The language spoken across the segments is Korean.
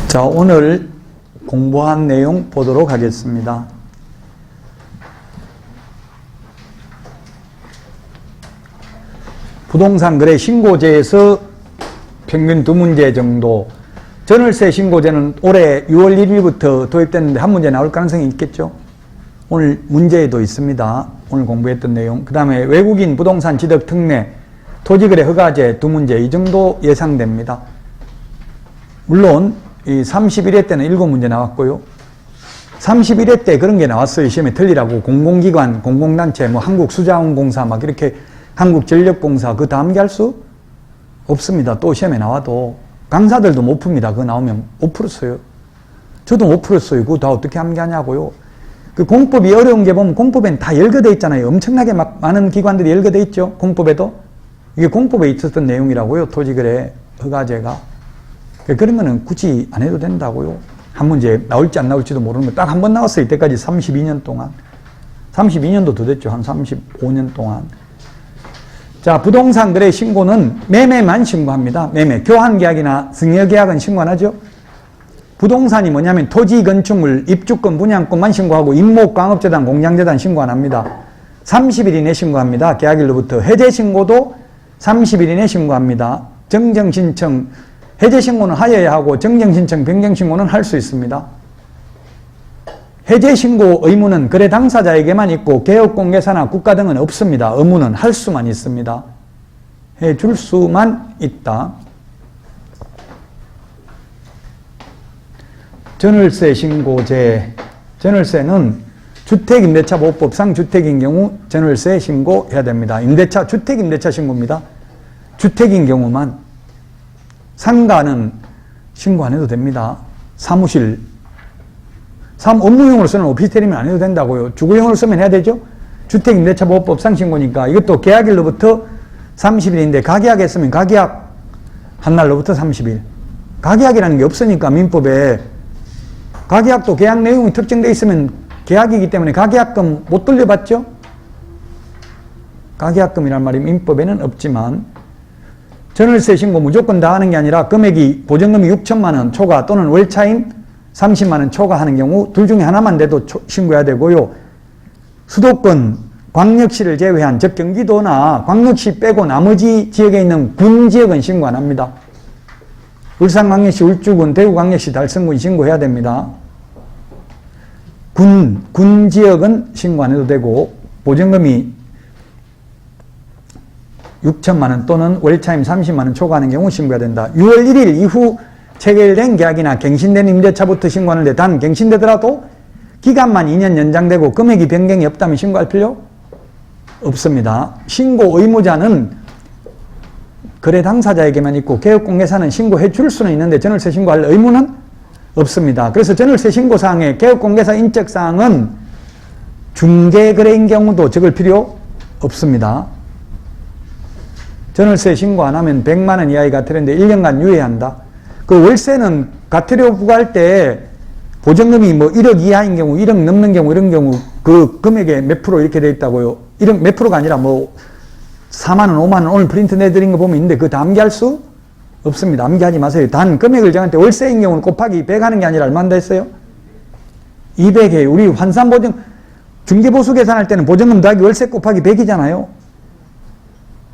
자, 오늘 공부한 내용 보도록 하겠습니다. 부동산 거래 신고제에서 평균 2문제 정도. 전월세 신고제는 올해 6월 1일부터 도입됐는데 한 문제 나올 가능성이 있겠죠. 오늘 문제에도 있습니다. 오늘 공부했던 내용. 그 다음에 외국인 부동산 취득 특례, 토지거래 허가제 2문제 이 정도 예상됩니다. 물론 이 31회 때는 7문제 나왔고요. 31회 때 그런 게 나왔어요. 시험에 틀리라고. 공공기관, 공공단체, 뭐 한국수자원공사 막 이렇게 한국전력공사 그거 다 암기할 수 없습니다. 또 시험에 나와도. 강사들도 못 풉니다. 그거 나오면 못 풀었어요. 저도 못 풀었어요. 그거 다 어떻게 암기하냐고요. 그 공법이 어려운 게 보면 공법엔 다 열거돼 있잖아요. 엄청나게 막 많은 기관들이 열거돼 있죠. 공법에도. 이게 공법에 있었던 내용이라고요. 토지거래 허가제가. 그런 거는 굳이 안 해도 된다고요. 한 문제 나올지 안 나올지도 모르는 거. 딱 한 번 나왔어요. 이때까지 32년 동안. 32년도 더 됐죠. 한 35년 동안. 자, 부동산 거래 신고는 매매만 신고합니다. 매매. 교환계약이나 승여계약은 신고 안 하죠. 부동산이 뭐냐면 토지, 건축물, 입주권, 분양권만 신고하고 임목, 광업재단, 공장재단 신고 안 합니다. 30일 이내 신고합니다. 계약일로부터. 해제 신고도 30일 이내 신고합니다. 정정 신청, 해제 신고는 하여야 하고 정정 신청, 변경 신고는 할 수 있습니다. 해제 신고 의무는 거래 당사자에게만 있고 개업공개사나 국가 등은 없습니다. 의무는 할 수만 있습니다. 해줄 수만 있다. 전월세 신고제. 전월세는 주택임대차보호법상 주택인 경우 전월세 신고해야 됩니다. 임대차, 주택임대차 신고입니다. 주택인 경우만. 상가는 신고 안 해도 됩니다. 사무실. 업무용으로 쓰는 오피스텔이면 안 해도 된다고요. 주거용으로 쓰면 해야 되죠. 주택임대차보호법상 신고니까 이것도 계약일로부터 30일인데 가계약했으면 가계약 한 날로부터 30일. 가계약이라는 게 없으니까 민법에. 가계약도 계약 내용이 특정되어 있으면 계약이기 때문에 가계약금 못 돌려받죠. 가계약금이란 말이 민법에는 없지만 전월세 신고 무조건 다 하는 게 아니라 금액이 보증금이 6천만 원 초과 또는 월차임 30만 원 초과하는 경우 둘 중에 하나만 돼도 신고해야 되고요. 수도권, 광역시를 제외한 즉 경기도나 광역시 빼고 나머지 지역에 있는 군 지역은 신고 안 합니다. 울산광역시, 울주군, 대구광역시, 달성군 신고해야 됩니다. 군 지역은 신고 안 해도 되고 보증금이 6천만 원 또는 월차임 30만 원 초과하는 경우 신고해야 된다. 6월 1일 이후 체결된 계약이나 갱신된 임대차부터 신고하는데 단 갱신되더라도 기간만 2년 연장되고 금액이 변경이 없다면 신고할 필요 없습니다. 신고 의무자는 거래 당사자에게만 있고 개업공개사는 신고해 줄 수는 있는데 전월세 신고할 의무는 없습니다. 그래서 전월세 신고사항에 개업공개사 인적사항은 중개거래인 경우도 적을 필요 없습니다. 전월세 신고 안 하면 100만 원 이하의 과태료인데 1년간 유예한다. 그 월세는 과태료 부과할 때 보증금이 뭐 1억 이하인 경우, 1억 넘는 경우, 이런 경우 그 금액에 몇 프로 이렇게 돼 있다고요. 1억 몇 프로가 아니라 뭐 4만 원, 5만 원 오늘 프린트 내드린 거 보면 있는데 그거 다 암기할 수 없습니다. 암기하지 마세요. 단 금액을 정할 때 월세인 경우는 곱하기 100 하는 게 아니라 얼마 한다 했어요? 200에 우리 환산보증 중개보수 계산할 때는 보증금 더하기 월세 곱하기 100이잖아요.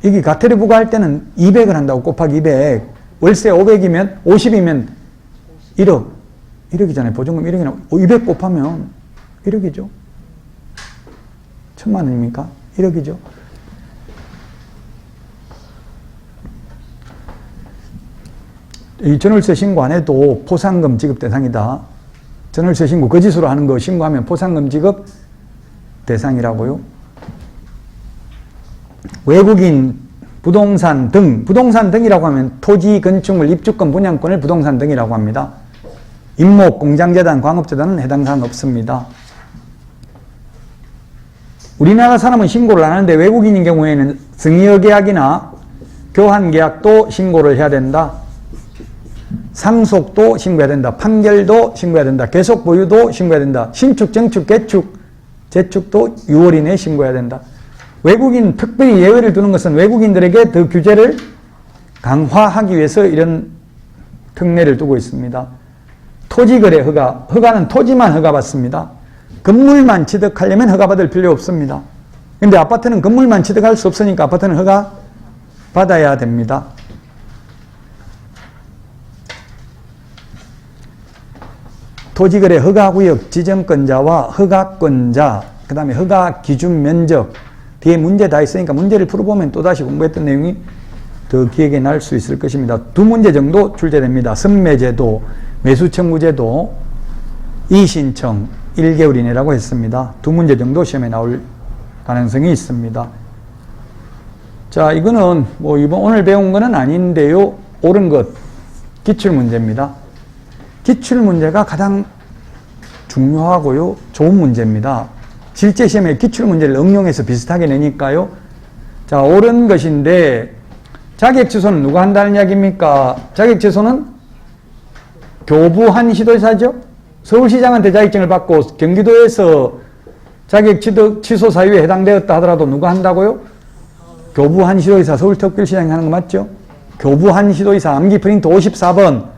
이게 과태료 부과할 때는 200을 한다고 곱하기 200. 월세 500이면 50이면 1억. 1억이잖아요. 보증금 1억이나 200 곱하면 1억이죠. 1000만 원입니까? 1억이죠. 이 전월세 신고 안 해도 포상금 지급 대상이다. 전월세 신고 거짓으로 하는 거 신고하면 포상금 지급 대상이라고요. 외국인 부동산 등, 부동산 등이라고 하면 토지, 건축물, 입주권, 분양권을 부동산 등이라고 합니다. 임목, 공장재단, 광업재단은 해당 사항 없습니다. 우리나라 사람은 신고를 안 하는데 외국인인 경우에는 승여계약이나 교환계약도 신고를 해야 된다. 상속도 신고해야 된다. 판결도 신고해야 된다. 계속보유도 신고해야 된다. 신축, 정축, 개축, 재축도 6월 이내에 신고해야 된다. 외국인 특별히 예외를 두는 것은 외국인들에게 더 규제를 강화하기 위해서 이런 특례를 두고 있습니다. 토지거래 허가, 허가는 토지만 허가받습니다. 건물만 취득하려면 허가받을 필요 없습니다. 근데 아파트는 건물만 취득할 수 없으니까 아파트는 허가 받아야 됩니다. 토지거래 허가구역 지정권자와 허가권자, 그 다음에 허가 기준 면적, 뒤에 문제 다 있으니까 문제를 풀어보면 또다시 공부했던 내용이 더 기억에 날 수 있을 것입니다. 두 문제 정도 출제됩니다. 선매제도, 매수청구제도, 이신청, 1개월 이내라고 했습니다. 두 문제 정도 시험에 나올 가능성이 있습니다. 자, 이거는 뭐 이번 오늘 배운 거는 아닌데요. 옳은 것, 기출문제입니다. 기출문제가 가장 중요하고요. 좋은 문제입니다. 실제 시험에 기출문제를 응용해서 비슷하게 내니까요. 자, 옳은 것인데 자격취소는 누가 한다는 이야기입니까? 자격취소는 교부한 시도지사죠. 서울시장한테 자격증을 받고 경기도에서 자격취소 사유에 해당되었다 하더라도 누가 한다고요? 교부한 시도지사, 서울특별시장이 하는 거 맞죠? 교부한 시도지사, 암기 프린트 54번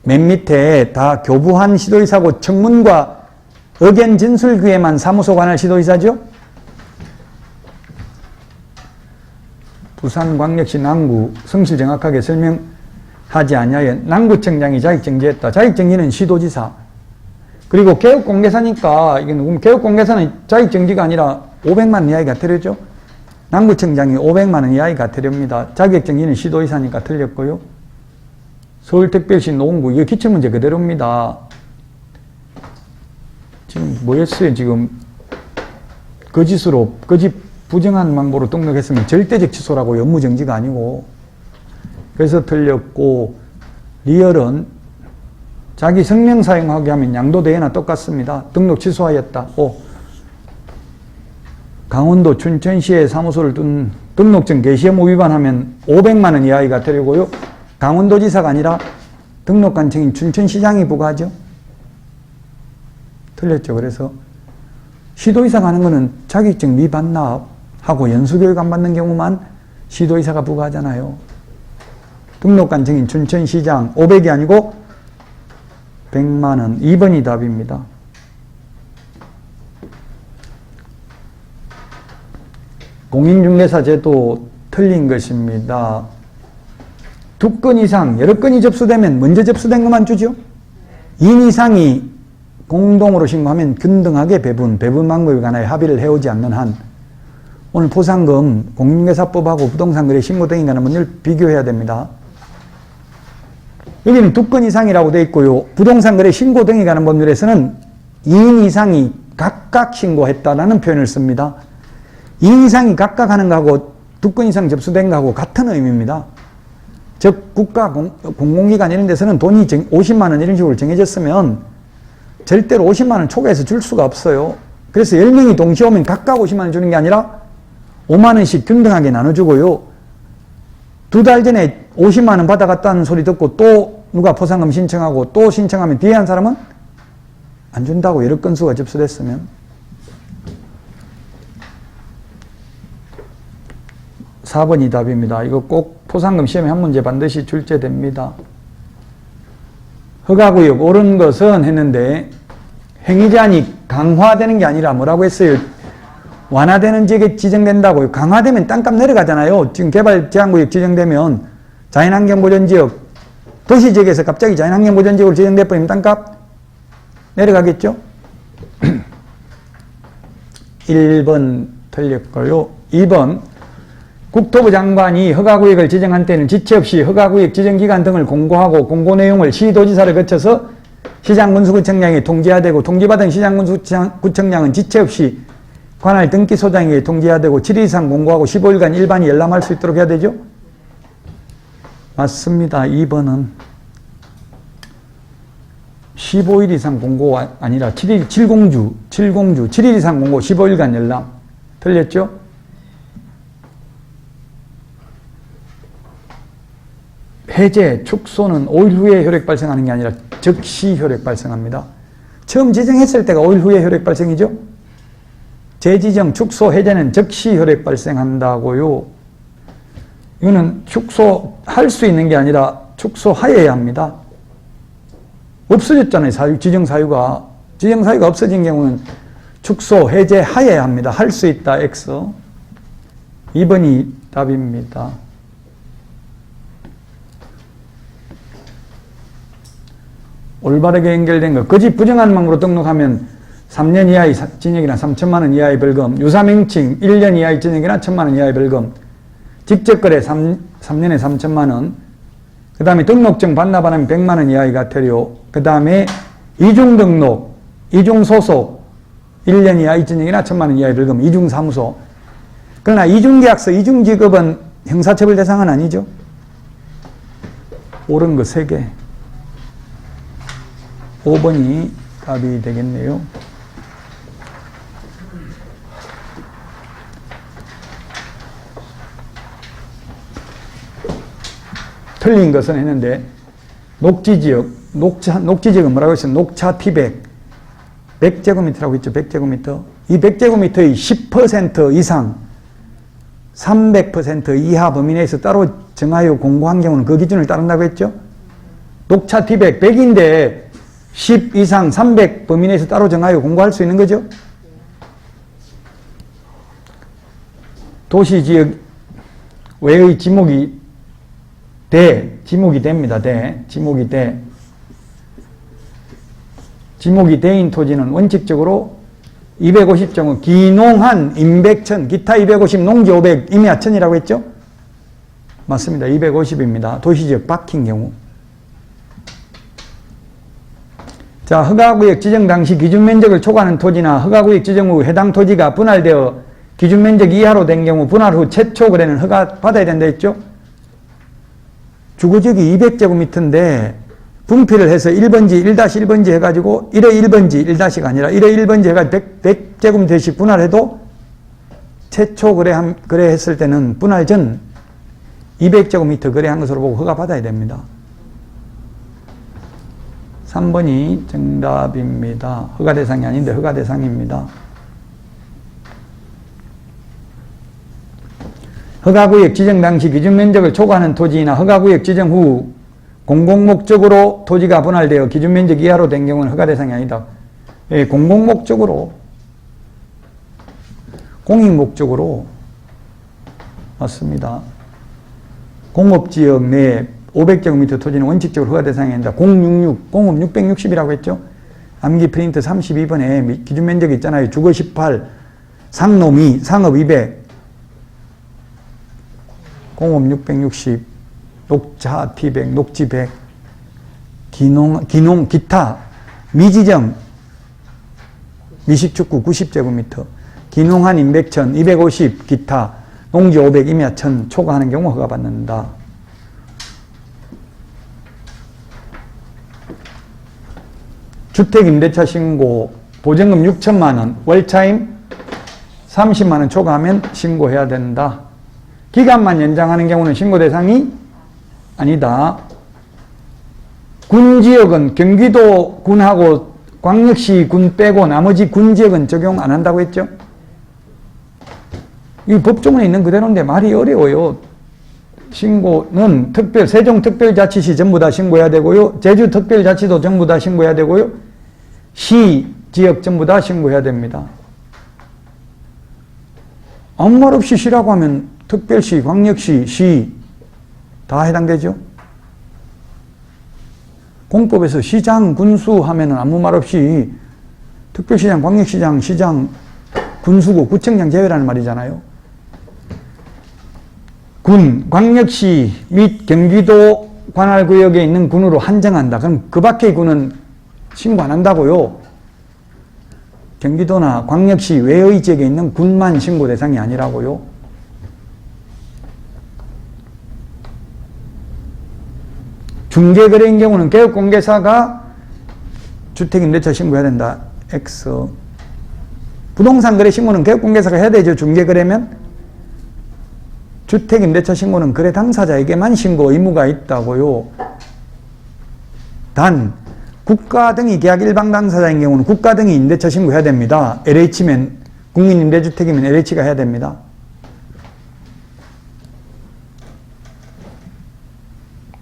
맨 밑에 다 교부한 시도지사고 청문과 의견 진술 기회만 사무소 관할 시도지사죠? 부산광역시 남구 성실 정확하게 설명하지 아니하여 남구청장이 자격정지했다. 자격정지는 시도지사. 그리고 개업공개사니까 이게 누구면 개업공개사는 자격정지가 아니라 500만 원 이하가 틀렸죠. 남구청장이 500만 원 이하가 틀립니다. 자격정지는 시도지사니까 틀렸고요. 서울특별시 노원구 이거 기출문제 그대로입니다. 지금 뭐였어요? 지금 거짓으로 거짓 부정한 망보로 등록했으면 절대적 취소라고 업무정지가 아니고 그래서 틀렸고 리얼은 자기 성명 사용하게 하면 양도대회나 똑같습니다. 등록 취소하였다. 강원도 춘천시에 사무소를 둔 등록증 개시 의무 위반하면 500만 원 이하가 되려고요. 강원도지사가 아니라 등록관청인 춘천시장이 부과하죠. 틀렸죠. 그래서 시도지사가 하는 거는 자격증 미반납하고 연수교육 안 받는 경우만 시도지사가 부과하잖아요. 등록관청인 춘천시장 500이 아니고 100만 원. 2번이 답입니다. 공인중개사 제도 틀린 것입니다. 2건 이상 여러 건이 접수되면 먼저 접수된 것만 주죠. 2인 이상이 공동으로 신고하면 균등하게 배분 방법에 관하여 합의를 해오지 않는 한 오늘 포상금 공인중개사법하고 부동산거래 신고 등에 관한 법률 비교해야 됩니다. 여기는 2건 이상이라고 되어 있고요. 부동산거래 신고 등에 관한 법률에서는 2인 이상이 각각 신고했다라는 표현을 씁니다. 2인 이상이 각각 하는 거하고 2건 이상 접수된 거하고 같은 의미입니다. 즉 국가 공공기관 이런 데서는 돈이 50만 원 이런 식으로 정해졌으면 절대로 50만 원 초과해서 줄 수가 없어요. 그래서 10명이 동시에 오면 각각 50만 원 주는 게 아니라 5만 원씩 균등하게 나눠주고요. 2달 전에 50만 원 받아갔다는 소리 듣고 또 누가 포상금 신청하고 또 신청하면 뒤에 한 사람은 안 준다고 여러 건수가 접수됐으면 4번이 답입니다. 이거 꼭 포상금 시험에 한 문제 반드시 출제됩니다. 허가구역 옳은 것은 했는데 행위제한이 강화되는 게 아니라 뭐라고 했어요? 완화되는 지역에 지정된다고요. 강화되면 땅값 내려가잖아요. 지금 개발제한구역 지정되면 자연환경보전지역 도시지역에서 갑자기 자연환경보전지역으로 지정돼버리면 땅값 내려가겠죠? 1번 틀렸고요. 2번 국토부 장관이 허가구역을 지정한 때는 지체 없이 허가구역 지정기간 등을 공고하고 공고 내용을 시도지사를 거쳐서 시장군수구청장에 통지해야 되고 통지받은 시장군수구청장은 지체 없이 관할 등기소장에게 통지해야 되고 7일 이상 공고하고 15일간 일반이 열람할 수 있도록 해야 되죠? 맞습니다. 2번은 15일 이상 공고가 아니라 7공주 7일 이상 공고 15일간 열람 틀렸죠? 해제, 축소는 5일 후에 효력 발생하는 게 아니라 즉시 효력 발생합니다. 처음 지정했을 때가 5일 후에 효력 발생이죠? 재지정, 축소, 해제는 즉시 효력 발생한다고요. 이거는 축소할 수 있는 게 아니라 축소하여야 합니다. 없어졌잖아요. 지정사유가. 지정사유가 없어진 경우는 축소, 해제, 하에 합니다. 할 수 있다. X. 2번이 답입니다. 올바르게 연결된 것. 거짓 부정한 망으로 등록하면 3년 이하의 징역이나 3천만 원 이하의 벌금, 유사명칭 1년 이하의 징역이나 1천만 원 이하의 벌금, 직접거래 3년에 3천만 원, 그 다음에 등록증 반납 안 하면 100만 원 이하의 과태료, 그 다음에 이중등록, 이중소속 1년 이하의 징역이나 1천만 원 이하의 벌금, 이중사무소. 그러나 이중계약서, 이중지급은 형사처벌 대상은 아니죠. 옳은 거 3개. 5번이 답이 되겠네요. 틀린 것은 했는데, 녹지지역, 녹지지역은 뭐라고 했어요? 녹차 티백. 100제곱미터라고 했죠. 100제곱미터. 이 100제곱미터의 10% 이상, 300% 이하 범위 내에서 따로 정하여 공고한 경우는 그 기준을 따른다고 했죠. 녹차 티백 100인데 10 이상 300 범위 내에서 따로 정하여 공고할 수 있는 거죠. 도시지역 외의 지목이 지목이 됩니다. 지목이 지목이 대인 토지는 원칙적으로 250종은 기농한 임백천, 기타 250, 농지 500, 임야천이라고 했죠? 맞습니다. 250입니다. 도시지역 박힌 경우. 자, 허가구역 지정 당시 기준면적을 초과하는 토지나 허가구역 지정 후 해당 토지가 분할되어 기준면적 이하로 된 경우 분할 후 최초 거래는 허가 받아야 된다 했죠? 주거지역이 200제곱미터인데 분필을 해서 1번지, 1-1번지 해가지고 1의 1번지, 1-가 아니라 1의 1번지 해가지고 100제곱미터씩 분할해도 최초 거래했을 때는 분할 전 200제곱미터 거래한 것으로 보고 허가 받아야 됩니다. 3번이 정답입니다. 허가 대상이 아닌데 허가 대상입니다. 허가구역 지정 당시 기준면적을 초과하는 토지나 허가구역 지정 후 공공목적으로 토지가 분할되어 기준면적 이하로 된 경우는 허가 대상이 아니다. 예, 공공목적으로, 공익목적으로 맞습니다. 공업지역 내 500제곱미터 토지는 원칙적으로 허가 대상이 아니다. 066, 공업 660이라고 했죠. 암기 프린트 32번에 기준면적이 있잖아요. 주거 18, 상노 2, 상업 200, 공업 660, 녹차 T100, 녹지 100, 기농, 기타, 미지정, 미식축구 90제곱미터, 기농한 임백천 250, 기타, 농지 500, 임야천 초과하는 경우 허가받는다. 주택임대차 신고, 보증금 6천만원, 월차임 30만원 초과하면 신고해야 된다. 기간만 연장하는 경우는 신고 대상이 아니다. 군지역은 경기도 군하고 광역시 군 빼고 나머지 군지역은 적용 안 한다고 했죠? 이 법조문에 있는 그대로인데 말이 어려워요. 신고는 세종특별자치시 전부 다 신고해야 되고요. 제주특별자치도 전부 다 신고해야 되고요. 시, 지역 전부 다 신고해야 됩니다. 아무 말 없이 시라고 하면 특별시, 광역시, 시 다 해당되죠. 공법에서 시장, 군수 하면은 아무 말 없이 특별시장, 광역시장, 시장, 군수고 구청장 제외라는 말이잖아요. 군, 광역시 및 경기도 관할구역에 있는 군으로 한정한다. 그럼 그 밖의 군은 신고 안 한다고요. 경기도나 광역시 외의 지역에 있는 군만 신고 대상이 아니라고요. 중개거래인 경우는 개업공개사가 주택임대차 신고해야 된다. X. 부동산 거래 신고는 개업공개사가 해야 되죠. 중개거래면. 주택임대차 신고는 거래 당사자에게만 신고 의무가 있다고요. 단 국가 등이 계약 일방 당사자인 경우는 국가 등이 임대차 신고해야 됩니다. LH면 국민임대주택이면 LH가 해야 됩니다.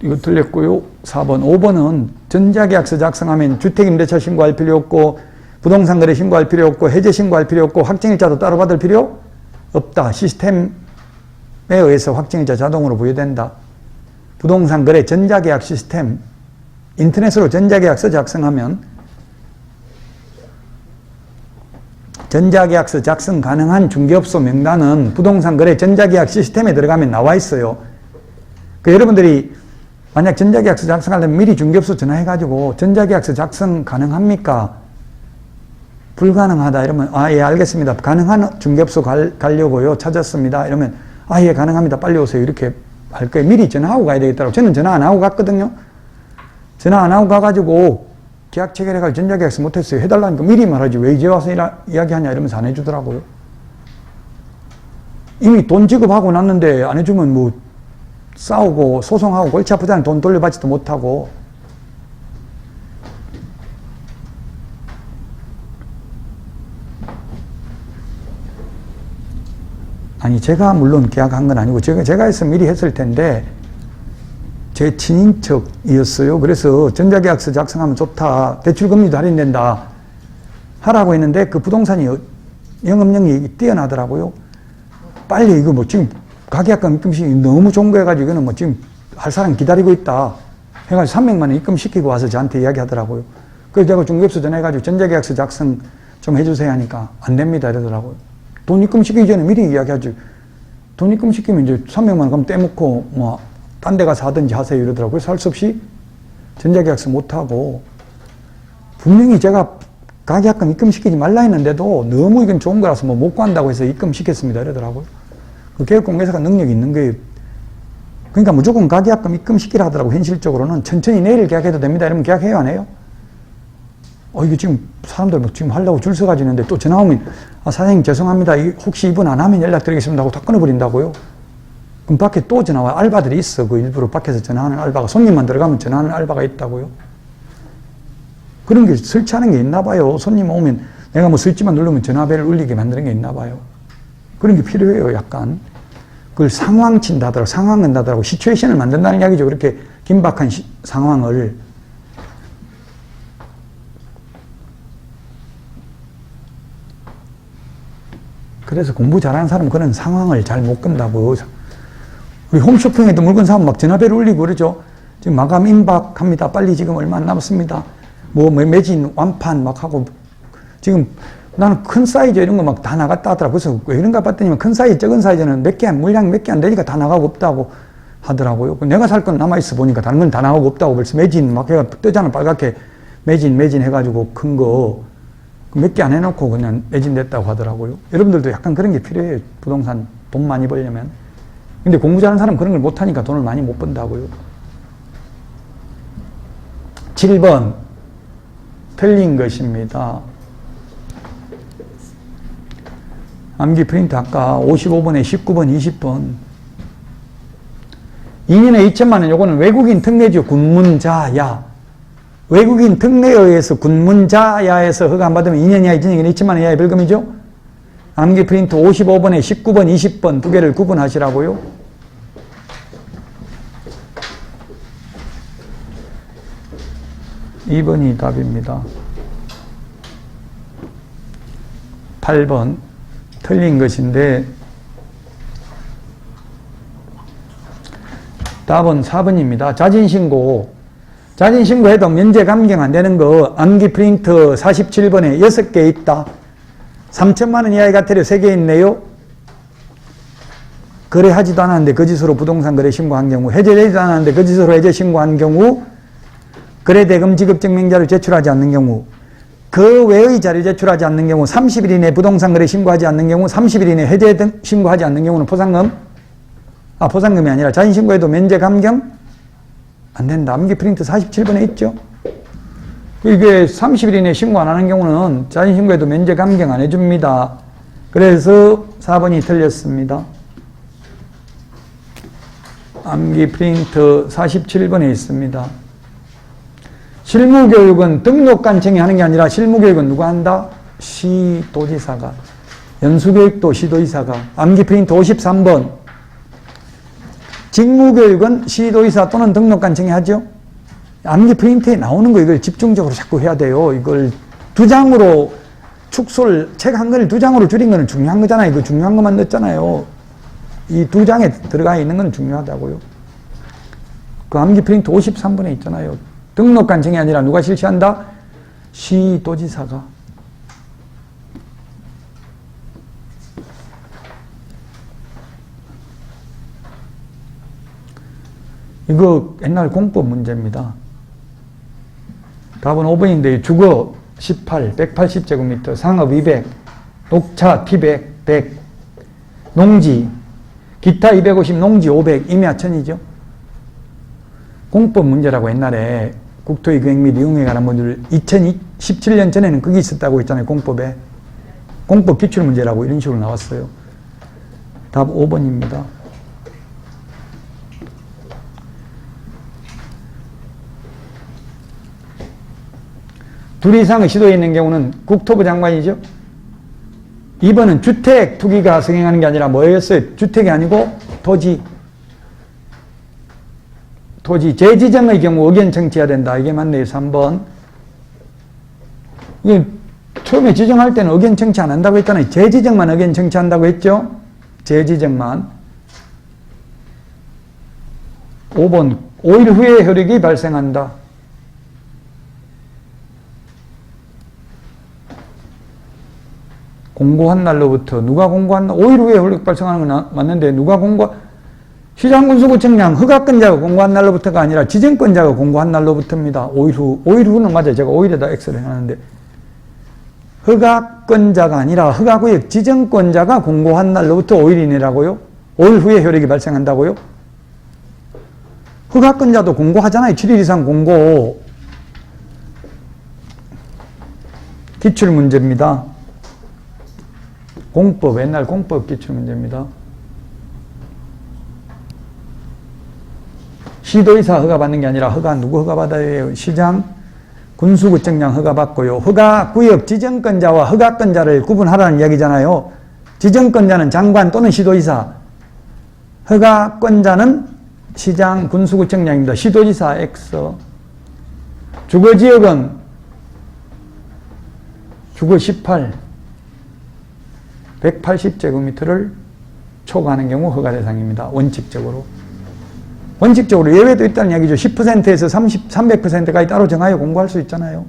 이거 틀렸고요. 4번. 5번은 전자계약서 작성하면 주택임대차 신고할 필요 없고 부동산 거래 신고할 필요 없고 해제 신고할 필요 없고 확정일자도 따로 받을 필요 없다. 시스템에 의해서 확정일자 자동으로 부여된다. 부동산 거래 전자계약 시스템 인터넷으로 전자계약서 작성하면 전자계약서 작성 가능한 중개업소 명단은 부동산 거래 전자계약 시스템에 들어가면 나와 있어요. 여러분들이 만약 전자계약서 작성하려면 미리 중개업소 전화해가지고 전자계약서 작성 가능합니까? 불가능하다 이러면 예 알겠습니다. 가능한 중개업소 가려고요. 찾았습니다. 이러면 예 가능합니다. 빨리 오세요. 이렇게 할 거예요. 미리 전화하고 가야 되겠다고. 저는 전화 안 하고 갔거든요. 전화 안 하고 가가지고 계약 체결해가지고 전자계약서 못했어요. 해달라니까 미리 말하지 왜 이제 와서 이야기하냐 이러면서 안 해주더라고요. 이미 돈 지급하고 났는데 안 해주면 뭐 싸우고 소송하고 골치 아프잖아요. 돈 돌려받지도 못하고. 아니 제가 물론 계약한 건 아니고 제가 했으면 미리 했을 텐데 제 친인척이었어요. 그래서 전자계약서 작성하면 좋다. 대출금리도 할인된다. 하라고 했는데 그 부동산이 영업력이 뛰어나더라고요. 빨리 이거 뭐 지금 가계약금 입금시키기 너무 좋은 거 해가지고 이거는 뭐 지금 할 사람 기다리고 있다. 해가지고 300만 원 입금시키고 와서 저한테 이야기하더라고요. 그래서 제가 중개업소 전화해가지고 전자계약서 작성 좀 해주세요 하니까 안 됩니다 이러더라고요. 돈 입금시키기 전에 미리 이야기하지. 돈 입금시키면 이제 300만 원 그럼 떼먹고 뭐 딴 데 가서 하든지 하세요 이러더라고요. 그래서 할 수 없이 전자계약서 못하고 분명히 제가 가계약금 입금시키지 말라 했는데도 너무 이건 좋은 거라서 뭐 못 구한다고 해서 입금시켰습니다 이러더라고요. 그 계획공개사가 능력이 있는 거예요. 그러니까 무조건 가계약금 입금시키라 하더라고. 현실적으로는 천천히 내일 계약해도 됩니다 이러면 계약해요 안 해요? 이거 지금 사람들 뭐 지금 하려고 줄 서가지고 있는데 또 전화 오면 사장님 죄송합니다. 혹시 이분 안 하면 연락드리겠습니다 하고 다 끊어버린다고요. 그럼 밖에 또 전화와 알바들이 있어. 그 일부러 밖에서 전화하는 알바가 손님만 들어가면 전화하는 알바가 있다고요. 그런 게 설치하는 게 있나 봐요. 손님 오면 내가 뭐 설치만 누르면 전화벨을 울리게 만드는 게 있나 봐요. 그런 게 필요해요. 약간 그걸 상황 친다 하더라고. 상황 한다 하더라고. 시츄에이션을 만든다는 이야기죠. 그렇게 긴박한 상황을. 그래서 공부 잘하는 사람은 그런 상황을 잘 못 끈다고. 우리 홈쇼핑에도 물건 사면 막 전화벨 울리고 그러죠. 지금 마감 임박합니다. 빨리 지금 얼마 안 남았습니다. 뭐 매진 완판 막 하고. 지금 나는 큰 사이즈 이런 거 막 다 나갔다 하더라고. 그래서 왜 이런가 봤더니 큰 사이즈, 적은 사이즈는 물량 몇 개 안 되니까 다 나가고 없다고 하더라고요. 내가 살 건 남아있어 보니까 다른 건 다 나가고 없다고 벌써 매진 막 해가 뜨잖아. 빨갛게 매진 해가지고 큰 거. 몇 개 안 해놓고 그냥 매진됐다고 하더라고요. 여러분들도 약간 그런 게 필요해요. 부동산 돈 많이 벌려면. 근데 공부 잘하는 사람은 그런 걸 못하니까 돈을 많이 못 번다고요. 7번 틀린 것입니다. 암기 프린트 아까 55번에 19번, 20번 2년에 2천만 원 요거는 외국인 특례죠. 군문자야. 외국인 특례에 의해서 군문자야에서 허가 안 받으면 2년 이하, 2년 2천만 원 이하의 벌금이죠. 암기 프린트 55번에 19번, 20번 두 개를 구분하시라고요. 2번이 답입니다. 8번 틀린 것인데 답은 4번입니다. 자진신고해도 면제 감경 안 되는 거 암기 프린트 47번에 6개 있다. 3천만 원 이하의 과태료 3개 있네요. 거래하지도 않았는데 거짓으로 부동산 거래 신고한 경우, 해제되지도 않았는데 거짓으로 해제 신고한 경우, 거래대금 지급증명자를 제출하지 않는 경우, 그 외의 자료를 제출하지 않는 경우, 30일 이내 부동산 거래 신고하지 않는 경우, 30일 이내 해제 등 신고하지 않는 경우는 포상금이 아니라 자진신고해도 면제 감경 안 된다. 암기 프린트 47번에 있죠. 이게 30일 이내 신고 안 하는 경우는 자진신고해도 면제 감경 안 해줍니다. 그래서 4번이 틀렸습니다. 암기 프린트 47번에 있습니다. 실무교육은 등록관청이 하는 게 아니라 실무교육은 누가 한다? 시도지사가. 연수교육도 시도지사가. 암기 프린트 53번. 직무교육은 시도의사 또는 등록관청이 하죠. 암기 프린트에 나오는 거 이걸 집중적으로 자꾸 해야 돼요. 이걸 두 장으로 축소를, 책 한 권을 두 장으로 줄인 거는 중요한 거잖아요. 그 중요한 것만 넣었잖아요. 이 두 장에 들어가 있는 건 중요하다고요. 그 암기 프린트 53분에 있잖아요. 등록관청이 아니라 누가 실시한다? 시도지사가. 이거 옛날 공법 문제입니다. 답은 5번인데 주거 18, 180제곱미터, 상업 200, 녹차 T100, 100, 농지, 기타 250, 농지 500, 임야 1000이죠. 공법 문제라고 옛날에 국토의 계획 및 이용에 관한 문제를 2017년 전에는 그게 있었다고 했잖아요. 공법에. 공법 기출문제라고 이런 식으로 나왔어요. 답 5번입니다. 둘 이상의 시도에 있는 경우는 국토부 장관이죠. 2번은 주택 투기가 승행하는 게 아니라 뭐였어요? 주택이 아니고 토지. 토지 재지정의 경우 의견 청취해야 된다. 이게 맞네요. 3번. 이게 처음에 지정할 때는 의견 청취 안 한다고 했잖아요. 재지정만 의견 청취한다고 했죠. 재지정만. 5번 5일 후에 효력이 발생한다. 공고한 날로부터 누가 공고한 날 5일 후에 효력 발생하는 건 맞는데 누가 시장군수구청장 허가권자가 공고한 날로부터가 아니라 지정권자가 공고한 날로부터입니다. 5일 후. 5일 후는 맞아요. 제가 5일에다 X를 해놨는데 허가권자가 아니라 허가구역 지정권자가 공고한 날로부터 5일 이내라고요? 5일 후에 효력이 발생한다고요? 허가권자도 공고하잖아요. 7일 이상 공고. 기출문제입니다. 공법, 옛날 공법 기출문제입니다. 시도의사 허가받는 게 아니라 누구 허가받아야 해요? 시장, 군수구청장 허가받고요. 허가구역 지정권자와 허가권자를 구분하라는 이야기잖아요. 지정권자는 장관 또는 시도의사, 허가권자는 시장, 군수구청장입니다. 시도지사 X. 주거지역은 주거 18, 180제곱미터를 초과하는 경우 허가 대상입니다. 원칙적으로. 원칙적으로 예외도 있다는 이야기죠. 10%에서 300%까지 따로 정하여 공고할 수 있잖아요.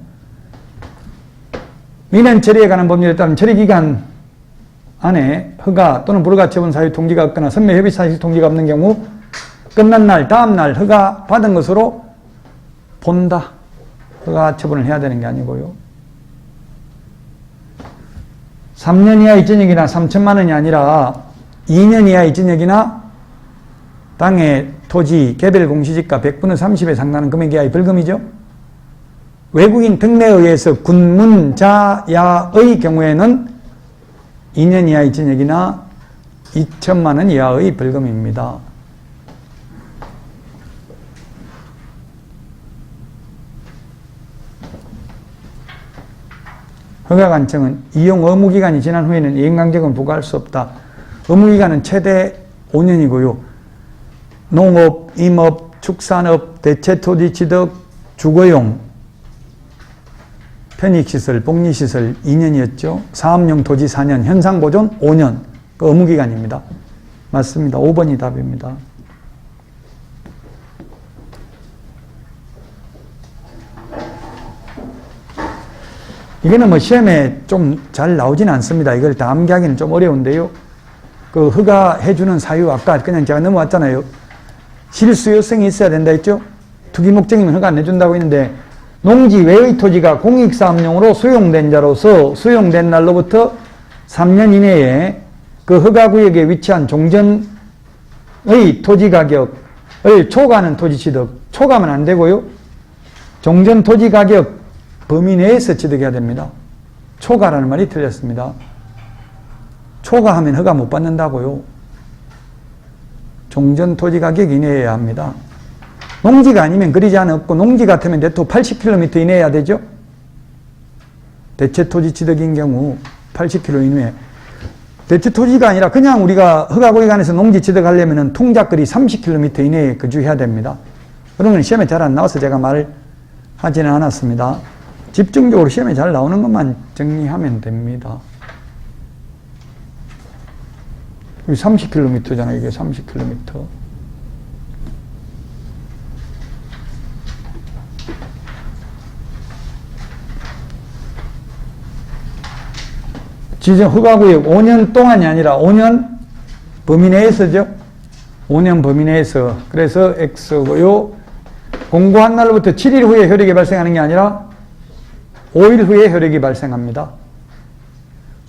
민원 처리에 관한 법률에 따른 처리기간 안에 허가 또는 불허가 처분 사유 통지가 없거나 선매 협의 사실 통지가 없는 경우 끝난 날, 다음 날 허가 받은 것으로 본다. 허가 처분을 해야 되는 게 아니고요. 3년 이하의 전역이나 3천만 원이 아니라 2년 이하의 전역이나 땅의 토지 개별 공시지가 100분의 30에 상당하는 금액 이하의 벌금이죠. 외국인 등내에 의해서 군문자야의 경우에는 2년 이하의 전역이나 2천만 원 이하의 벌금입니다. 허가관청은 이용 의무기간이 지난 후에는 이행강제금을 부과할 수 없다. 의무기간은 최대 5년이고요. 농업, 임업, 축산업, 대체토지 취득, 주거용, 편익시설, 복리시설 2년이었죠. 사업용 토지 4년, 현상보존 5년. 그 의무기간입니다. 맞습니다. 5번이 답입니다. 이거는 뭐 시험에 좀 잘 나오진 않습니다. 이걸 다 암기하기는 좀 어려운데요. 그 허가해주는 사유 아까 그냥 제가 넘어왔잖아요. 실수요성이 있어야 된다 했죠. 투기 목적이면 허가 안 해준다고 했는데 농지 외의 토지가 공익사업용으로 수용된 자로서 수용된 날로부터 3년 이내에 그 허가구역에 위치한 종전의 토지 가격을 초과하는 토지 취득, 초과하면 안 되고요. 종전 토지 가격 범위 내에서 취득해야 됩니다. 초과라는 말이 틀렸습니다. 초과하면 허가 못 받는다고요. 종전 토지 가격 이내여야 합니다. 농지가 아니면 그리지 않았고 농지 같으면 대토 80km 이내에 해야 되죠. 대체 토지 취득인 경우 80km 이내에 대체 토지가 아니라 그냥 우리가 허가구역 안에서 농지 취득하려면 통작거리 30km 이내에 거주해야 됩니다. 그런 건 시험에 잘 안 나와서 제가 말을 하지는 않았습니다. 집중적으로 시험에 잘 나오는 것만 정리하면 됩니다. 30km잖아요. 이게 30km. 지정 허가구역 5년 동안이 아니라 5년 범위 내에서죠. 5년 범위 내에서. 그래서 X고요. 공고한 날로부터 7일 후에 효력이 발생하는 게 아니라 5일 후에 효력이 발생합니다.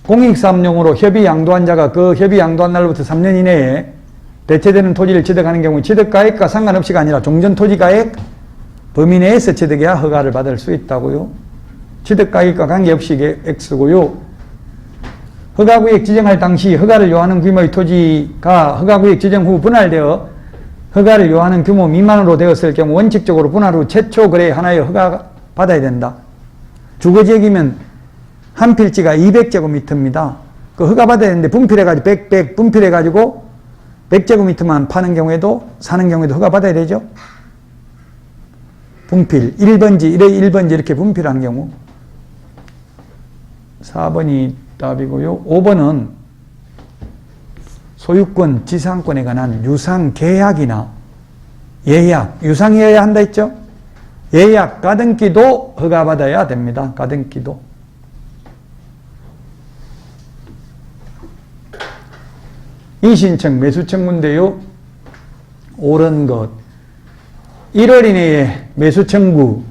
공익사업용으로 협의 양도한 자가 그 협의 양도한 날로부터 3년 이내에 대체되는 토지를 취득하는 경우 취득가액과 상관없이가 아니라 종전토지가액 범위 내에서 취득해야 허가를 받을 수 있다고요. 취득가액과 관계없이 이게 X고요. 허가구역 지정할 당시 허가를 요하는 규모의 토지가 허가구역 지정 후 분할되어 허가를 요하는 규모 미만으로 되었을 경우 원칙적으로 분할 후 최초 거래 하나의 허가 받아야 된다. 주거지역이면 한 필지가 200제곱미터입니다. 그 허가 받아야 되는데 분필해가지고 100 분필해가지고 100제곱미터만 파는 경우에도 사는 경우에도 허가 받아야 되죠. 분필 1번지 1번지 이렇게 분필한 경우 4번이 답이고요. 5번은 소유권, 지상권에 관한 유상계약이나 예약, 유상이어야 한다 했죠? 예약, 가등기도 허가받아야 됩니다. 가등기도. 이신청, 매수청구인데요. 옳은 것. 1월 이내에 매수청구,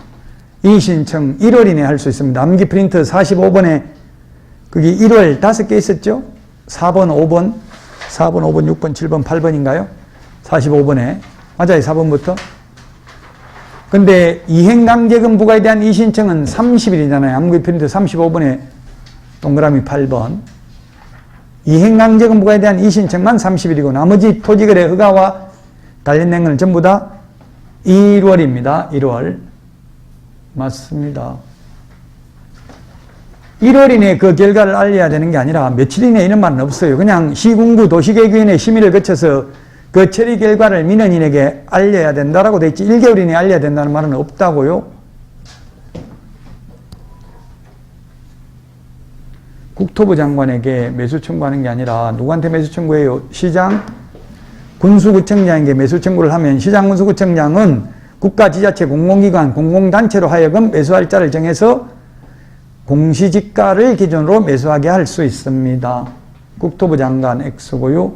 이신청 1월 이내에 할 수 있습니다. 암기 프린트 45번에 거기 1월 5개 있었죠? 4번, 5번, 6번, 7번, 8번인가요? 45번에. 맞아요, 4번부터. 근데 이행강제금 부과에 대한 이신청은 30일이잖아요. 암기 프린트 35번에 동그라미 8번. 이행강제금 부과에 대한 이신청만 30일이고 나머지 토지거래 허가와 관련된 건 전부 다 1월입니다. 1월. 맞습니다. 1월 이내에 그 결과를 알려야 되는 게 아니라 며칠 이내에 이런 말은 없어요. 그냥 시군구 도시계획위원회 심의를 거쳐서 그 처리 결과를 민원인에게 알려야 된다라고 돼 있지 1개월 이내에 알려야 된다는 말은 없다고요. 국토부 장관에게 매수 청구하는 게 아니라 누구한테 매수 청구해요? 시장, 군수구청장에게 매수 청구를 하면 시장, 군수구청장은 국가, 지자체, 공공기관, 공공단체로 하여금 매수할 자를 정해서 공시지가를 기준으로 매수하게 할 수 있습니다. 국토부 장관 X고요.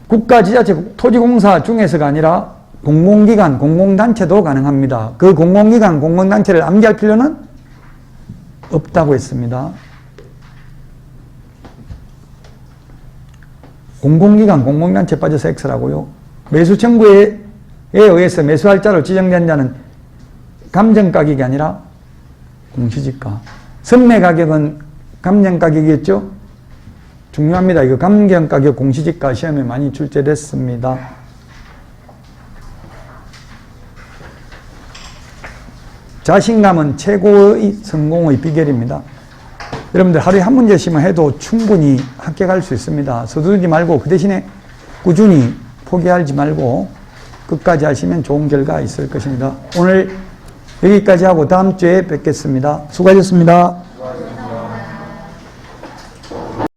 국가, 지자체, 토지공사 중에서가 아니라 공공기관, 공공단체도 가능합니다. 그 공공기관, 공공단체를 암기할 필요는 없다고 했습니다. 공공기관, 공공단체 빠져서 X라고요. 매수 청구에 의해서 매수할 자로 지정된 자는 감정가격이 아니라 공시지가. 선매가격은 감정가격이겠죠? 중요합니다. 이거 감정가격 공시지가 시험에 많이 출제됐습니다. 자신감은 최고의 성공의 비결입니다. 여러분들 하루에 한 문제씩만 해도 충분히 합격할 수 있습니다. 서두르지 말고 그 대신에 꾸준히 포기하지 말고 끝까지 하시면 좋은 결과 있을 것입니다. 오늘 여기까지 하고 다음 주에 뵙겠습니다. 수고하셨습니다.